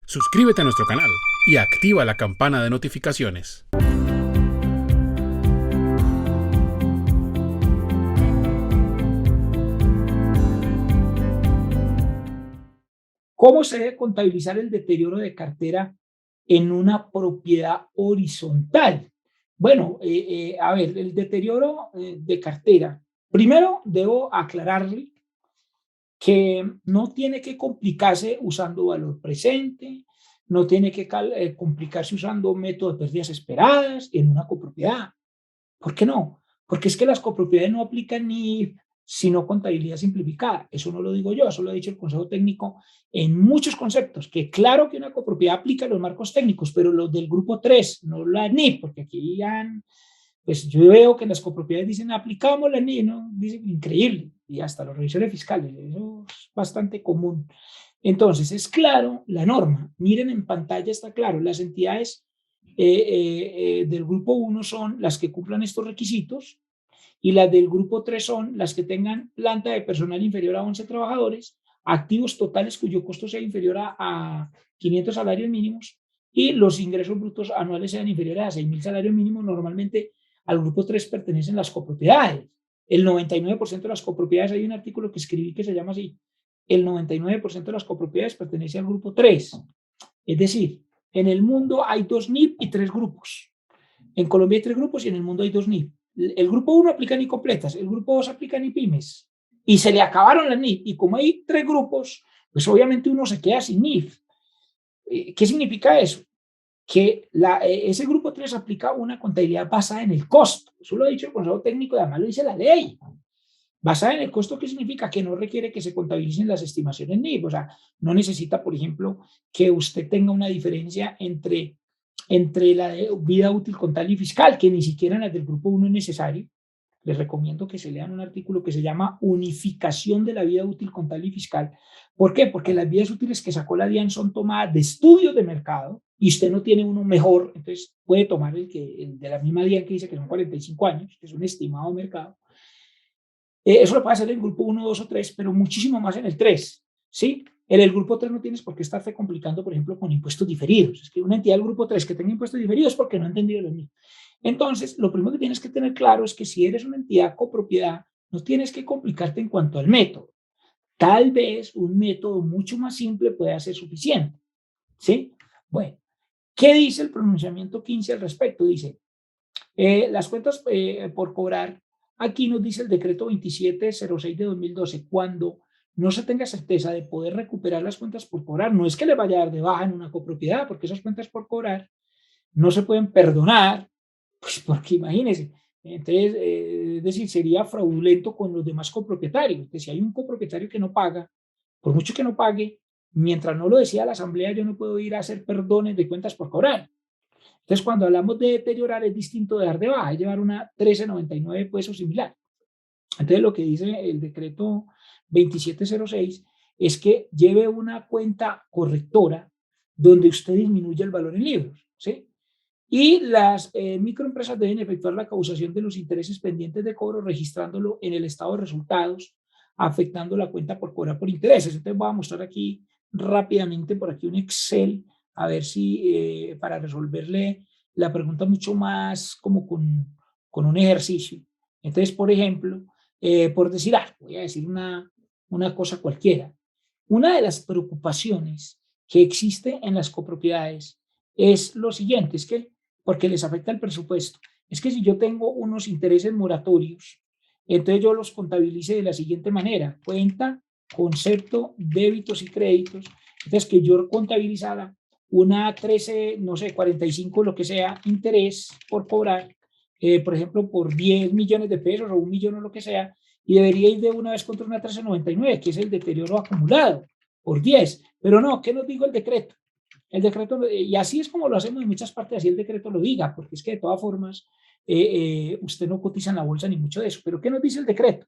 Suscríbete a nuestro canal y activa la campana de notificaciones. ¿Cómo se debe contabilizar el deterioro de cartera en una propiedad horizontal? Bueno, a ver, el deterioro de cartera. Primero, debo aclararle que no tiene que complicarse usando valor presente, no tiene que complicarse usando método de pérdidas esperadas en una copropiedad. ¿Por qué no? Porque es que las copropiedades no aplican ni sino contabilidad simplificada. Eso no lo digo yo, eso lo ha dicho el Consejo Técnico en muchos conceptos, que claro que una copropiedad aplica los marcos técnicos, pero los del grupo 3, no la NIF, porque aquí ya, pues yo veo que las copropiedades dicen aplicamos la NIF, ¿no? Dicen increíble, y hasta los revisores fiscales, eso es bastante común. Entonces, es claro la norma. Miren en pantalla, está claro, las entidades del grupo 1 son las que cumplan estos requisitos y las del grupo 3 son las que tengan planta de personal inferior a 11 trabajadores, activos totales cuyo costo sea inferior a 500 salarios mínimos y los ingresos brutos anuales sean inferiores a 6.000 salarios mínimos. Normalmente al grupo 3 pertenecen las copropiedades. El 99% de las copropiedades, hay un artículo que escribí que se llama así, el 99% de las copropiedades pertenece al grupo 3. Es decir, en el mundo hay 2 NIP y 3 grupos. En Colombia hay 3 grupos y en el mundo hay 2 NIP. El grupo 1 aplica NIP completas, el grupo 2 aplica NIP pymes. Y se le acabaron las NIP. Y como hay 3 grupos, pues obviamente uno se queda sin NIP. ¿Qué significa eso? Que ese grupo 3 aplica una contabilidad basada en el costo. Eso lo ha dicho el Consejo Técnico y además lo dice la ley. Basada en el costo, ¿qué significa? Que no requiere que se contabilicen las estimaciones NIF. O sea, no necesita, por ejemplo, que usted tenga una diferencia entre la vida útil contable y fiscal, que ni siquiera en las del grupo 1 es necesario. Les recomiendo que se lean un artículo que se llama Unificación de la vida útil contable y fiscal. ¿Por qué? Porque las vidas útiles que sacó la DIAN son tomadas de estudios de mercado y usted no tiene uno mejor, entonces puede tomar el de la misma DIAN que dice que son 45 años, que es un estimado de mercado. Eso lo puede hacer en el grupo 1, 2 o 3, pero muchísimo más en el 3, ¿sí? En el grupo 3 no tienes por qué estarte complicando, por ejemplo, con impuestos diferidos. Es que una entidad del grupo 3 que tenga impuestos diferidos es porque no ha entendido lo mismo. Entonces, lo primero que tienes que tener claro es que si eres una entidad copropiedad, no tienes que complicarte en cuanto al método. Tal vez un método mucho más simple pueda ser suficiente, ¿sí? Bueno, ¿qué dice el pronunciamiento 15 al respecto? Dice, las cuentas por cobrar, aquí nos dice el decreto 2706 de 2012, cuando no se tenga certeza de poder recuperar las cuentas por cobrar, no es que le vaya a dar de baja en una copropiedad, porque esas cuentas por cobrar no se pueden perdonar, pues porque imagínense, entonces, es decir, sería fraudulento con los demás copropietarios, que si hay un copropietario que no paga, por mucho que no pague, mientras no lo decida la asamblea, yo no puedo ir a hacer perdones de cuentas por cobrar. Entonces, cuando hablamos de deteriorar, es distinto de dar de baja, es llevar una 1399 pues o similar. Entonces, lo que dice el decreto 2706 es que lleve una cuenta correctora donde usted disminuye el valor en libros, ¿sí? Y las microempresas deben efectuar la causación de los intereses pendientes de cobro registrándolo en el estado de resultados, afectando la cuenta por cobrar por intereses. Entonces voy a mostrar aquí rápidamente por aquí un Excel, a ver si para resolverle la pregunta mucho más como con un ejercicio. Entonces, por ejemplo, por decir algo, voy a decir una cosa cualquiera. Una de las preocupaciones que existe en las copropiedades es lo siguiente, es que porque les afecta el presupuesto. Es que si yo tengo unos intereses moratorios, entonces yo los contabilice de la siguiente manera: cuenta, concepto, débitos y créditos. Entonces que yo contabilizara una 13, no sé, 45, lo que sea, interés por cobrar, por ejemplo, por 10 millones de pesos o 1 millón o lo que sea, y debería ir de una vez contra una 1399, que es el deterioro acumulado por 10. Pero no, ¿qué nos dijo el decreto? El decreto, y así es como lo hacemos en muchas partes, así el decreto lo diga, porque es que de todas formas usted no cotiza en la bolsa ni mucho de eso. Pero ¿qué nos dice el decreto?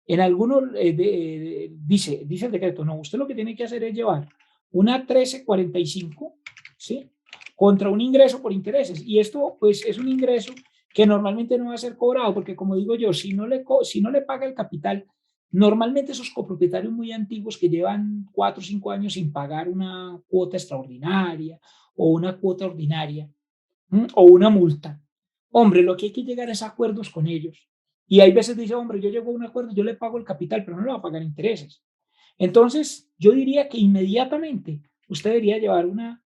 En algunos dice el decreto, no, usted lo que tiene que hacer es llevar una 1345, ¿sí? Contra un ingreso por intereses. Y esto pues es un ingreso que normalmente no va a ser cobrado, porque como digo yo, si no le paga el capital Normalmente esos copropietarios muy antiguos que llevan 4 o 5 años sin pagar una cuota extraordinaria o una cuota ordinaria, o una multa. Hombre, lo que hay que llegar es a acuerdos con ellos. Y hay veces dice, hombre, yo llego a un acuerdo, yo le pago el capital, pero no le voy a pagar intereses. Entonces, yo diría que inmediatamente usted debería llevar una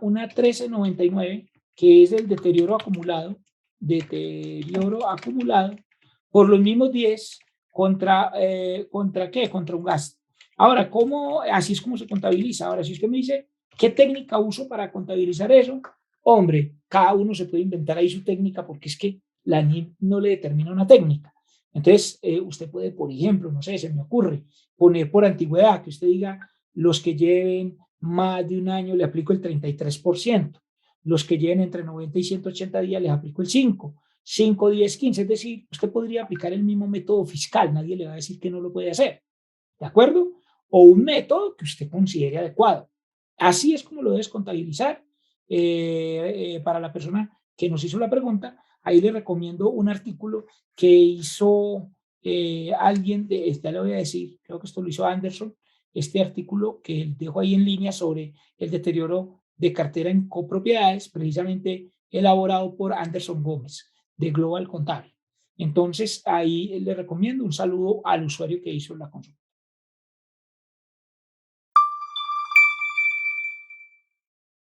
1399, que es el deterioro acumulado por los mismos 10 ¿contra qué? Contra un gasto. Ahora, ¿cómo? Así es como se contabiliza. Ahora, si usted me dice, ¿qué técnica uso para contabilizar eso? Hombre, cada uno se puede inventar ahí su técnica porque es que la NIM no le determina una técnica. Entonces, usted puede, por ejemplo, no sé, se me ocurre, poner por antigüedad, que usted diga, los que lleven más de un año le aplico el 33%, los que lleven entre 90 y 180 días les aplico el 5%, 5, 10, 15, es decir, usted podría aplicar el mismo método fiscal, nadie le va a decir que no lo puede hacer, ¿de acuerdo? O un método que usted considere adecuado. Así es como lo debes contabilizar. Para la persona que nos hizo la pregunta, ahí le recomiendo un artículo que hizo alguien, ya le voy a decir, creo que esto lo hizo Anderson, este artículo que él dejó ahí en línea sobre el deterioro de cartera en copropiedades, precisamente elaborado por Anderson Gómez, de Global Contable. Entonces, ahí le recomiendo un saludo al usuario que hizo la consulta.